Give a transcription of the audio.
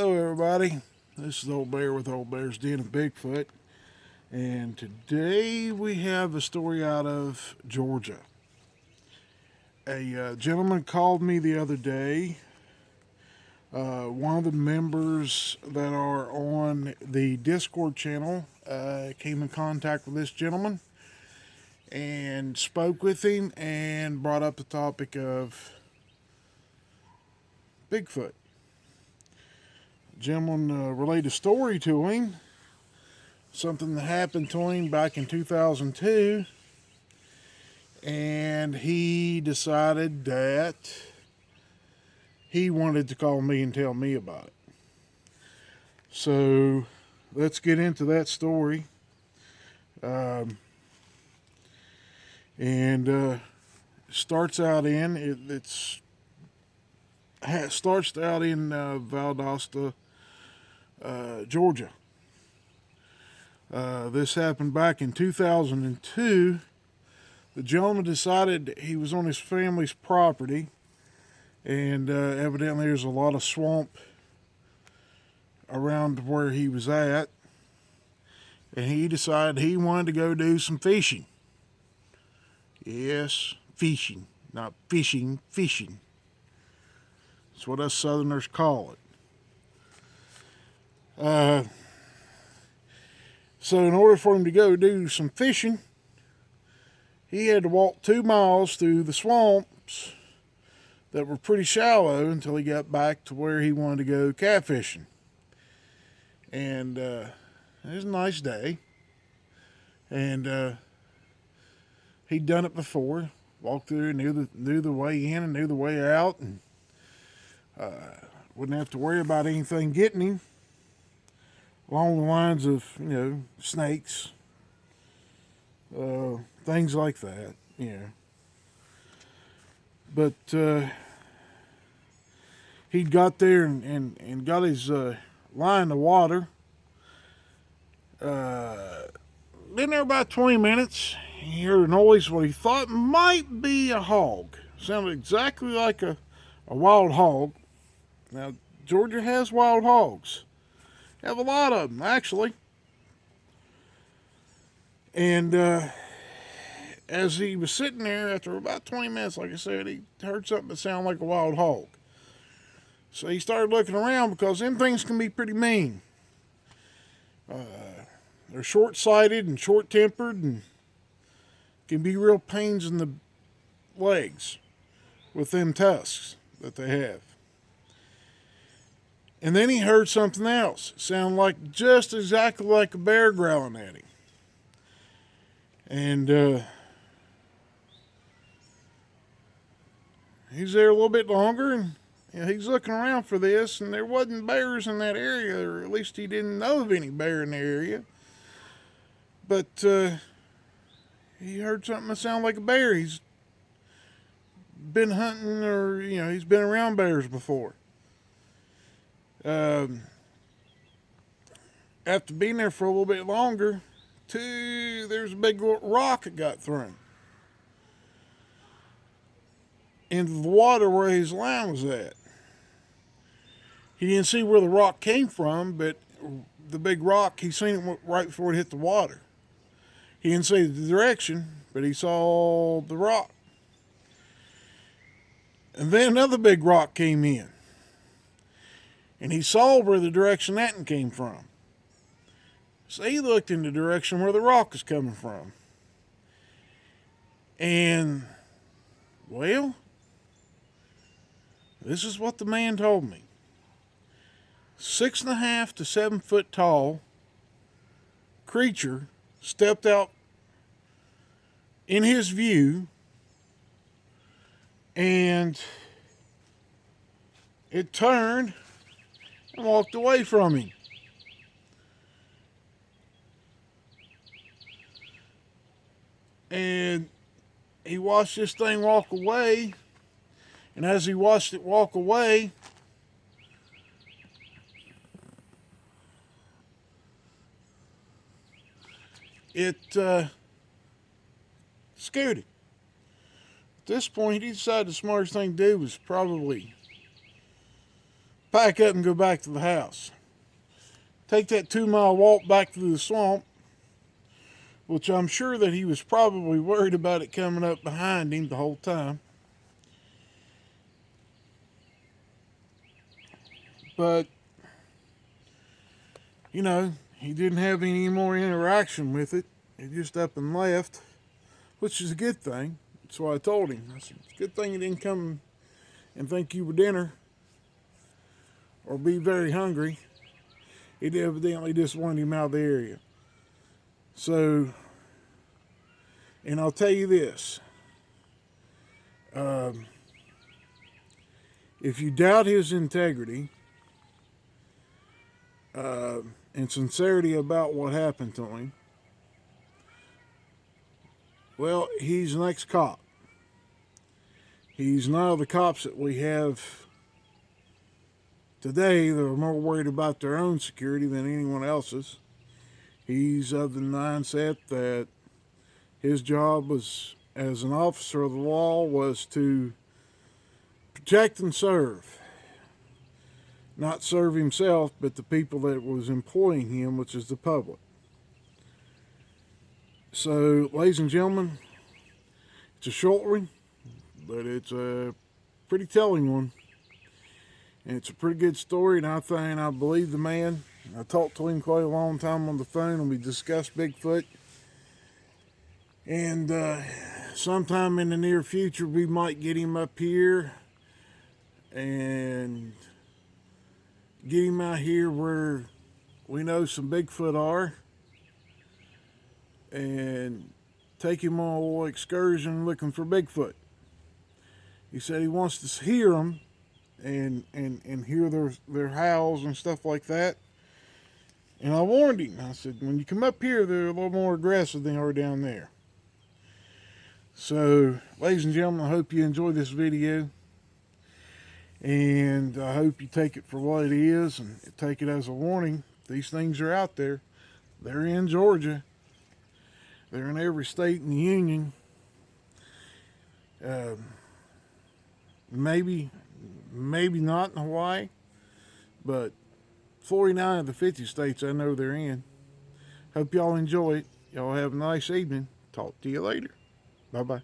Hello, everybody. This is Old Bear with Old Bear's Den of Bigfoot, and today we have a story out of Georgia. A gentleman called me the other day. One of the members that are on the Discord channel came in contact with this gentleman and spoke with him and brought up the topic of Bigfoot. Gentleman relayed a story to him, something that happened to him back in 2002, and he decided that he wanted to call me and tell me about it. So let's get into that story. And starts out in Valdosta, Georgia. This happened back in 2002. The gentleman decided he was on his family's property, and evidently there's a lot of swamp around where he was at, and he decided he wanted to go do some fishing. Yes, fishing, not fishing, fishing. That's what us Southerners call it. So in order for him to go do some fishing, he had to walk 2 miles through the swamps that were pretty shallow until he got back to where he wanted to go catfishing. And it was a nice day. And he'd done it before, walked through, knew the way in and knew the way out, and wouldn't have to worry about anything getting him along the lines of, snakes, things like that, But he'd got there and got his line of water. Been there about 20 minutes. He heard a noise, what he thought might be a hog. Sounded exactly like a wild hog. Now, Georgia has wild hogs. Have a lot of them, actually. And as he was sitting there, after about 20 minutes, like I said, he heard something that sounded like a wild hog. So he started looking around, because them things can be pretty mean. They're short-sighted and short-tempered, and can be real pains in the legs with them tusks that they have. And then he heard something else. It sounded like just exactly like a bear growling at him. And he's there a little bit longer, and he's looking around for this, and there wasn't bears in that area, or at least he didn't know of any bear in the area. But he heard something that sounded like a bear. He's been hunting, or he's been around bears before. After being there for a little bit longer, there's a big rock that got thrown into the water where his line was at. He didn't see where the rock came from, but the big rock, he seen it right before it hit the water. He didn't see the direction, but he saw the rock. And then another big rock came in, and he saw where the direction that one came from. So he looked in the direction where the rock was coming from. And, well, this is what the man told me. 6.5 to 7 foot tall creature stepped out in his view, and it turned and walked away from him. And he watched this thing walk away, and as he watched it walk away, it scared him. At this point, he decided the smartest thing to do was probably pack up and go back to the house. Take that 2-mile walk back through the swamp, which I'm sure that he was probably worried about it coming up behind him the whole time. But, you know, he didn't have any more interaction with it. He just up and left, which is a good thing. That's why I told him. I said, it's a good thing you didn't come and think you were dinner or be very hungry. It evidently just wanted him out of the area. So, and I'll tell you this. If you doubt his integrity and sincerity about what happened to him, well, he's an ex-cop. He's none of the cops that we have today that are more worried about their own security than anyone else's. He's of the mindset that his job was, as an officer of the law, was to protect and serve. Not serve himself, but the people that was employing him, which is the public. So, ladies and gentlemen, it's a short one, but it's a pretty telling one. And it's a pretty good story, and I believe the man. I talked to him quite a long time on the phone, and we discussed Bigfoot. And sometime in the near future, we might get him up here and get him out here where we know some Bigfoot are, and take him on a little excursion looking for Bigfoot. He said he wants to hear them and hear their howls and stuff like that. And I warned him. I said, when you come up here, they're a little more aggressive than they are down there. So, ladies and gentlemen, I hope you enjoy this video. And I hope you take it for what it is and take it as a warning. These things are out there. They're in Georgia. They're in every state in the union. Maybe not in Hawaii, but 49 of the 50 states I know they're in. Hope y'all enjoy it. Y'all have a nice evening. Talk to you later. Bye-bye.